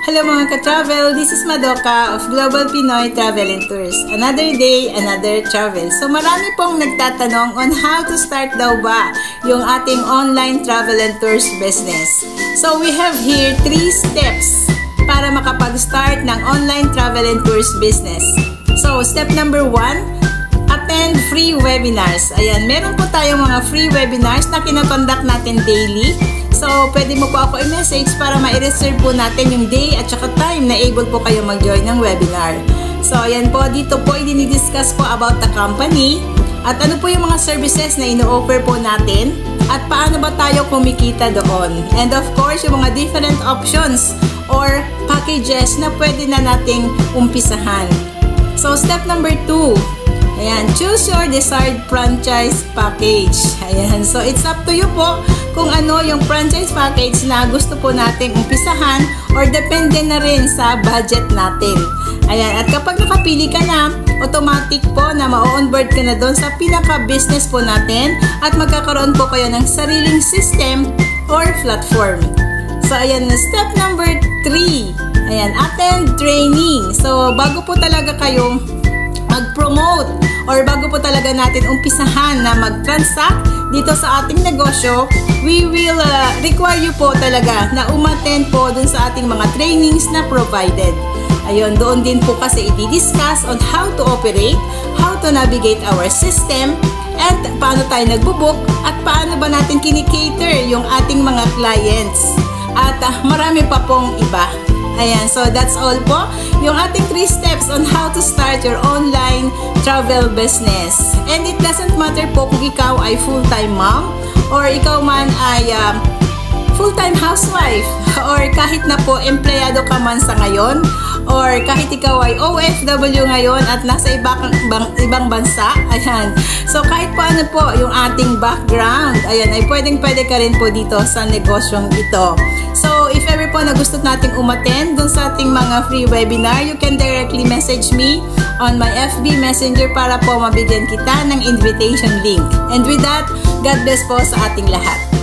Hello mga ka-travel, this is Madoka of Global Pinoy Travel and Tours. Another day, another travel. So marami pong nagtatanong on how to start daw ba yung ating online travel and tours business. So we have here 3 steps para makapag-start ng online travel and tours business. So step number 1, attend free webinars. Ayan, meron po tayong mga free webinars na kinakonduct natin daily. So, pwede mo po ako i-message para ma-reserve po natin yung day at saka time na able po kayo mag-join ng webinar. So, ayan po, dito po i-discuss po about the company at ano po yung mga services na ino-offer po natin at paano ba tayo kumikita doon. And of course, yung mga different options or packages na pwede na nating umpisahan. So, step number 2. Ayan, choose your desired franchise package. Ayan, so it's up to you po kung ano yung franchise package na gusto po nating umpisahan or depende na rin sa budget natin. Ayan, at kapag nakapili ka na, automatic po na ma-onboard ka na doon sa pinaka-business po natin at magkakaroon po kayo ng sariling system or platform. So, ayan, step number 3. Ayan, attend training. So, bago po talaga kayong mag-promote or bago po talaga natin umpisahan na mag-transact dito sa ating negosyo, we will require you po talaga na umattend po dun sa ating mga trainings na provided. Ayun, doon din po kasi i-discuss on how to operate, how to navigate our system, and paano tayo nagbubook at paano ba natin kinikater yung ating mga clients. At marami pa pong iba. Ayan, so that's all po. Yung ating 3 steps on how to start your online travel business. And it doesn't matter po kung ikaw ay full-time mom or ikaw man ay full-time housewife or kahit na po empleyado ka man sa ngayon or kahit ikaw ay OFW ngayon at nasa ibang bansa. Ayan. So kahit paano po yung ating background, ayan, ay pwedeng-pwede ka rin po dito sa negosyong ito. So if ever po na gusto nating umattend dun sa ating mga free webinar, you can directly message me on my FB Messenger para po mabigyan kita ng invitation link. And with that, God bless po sa ating lahat.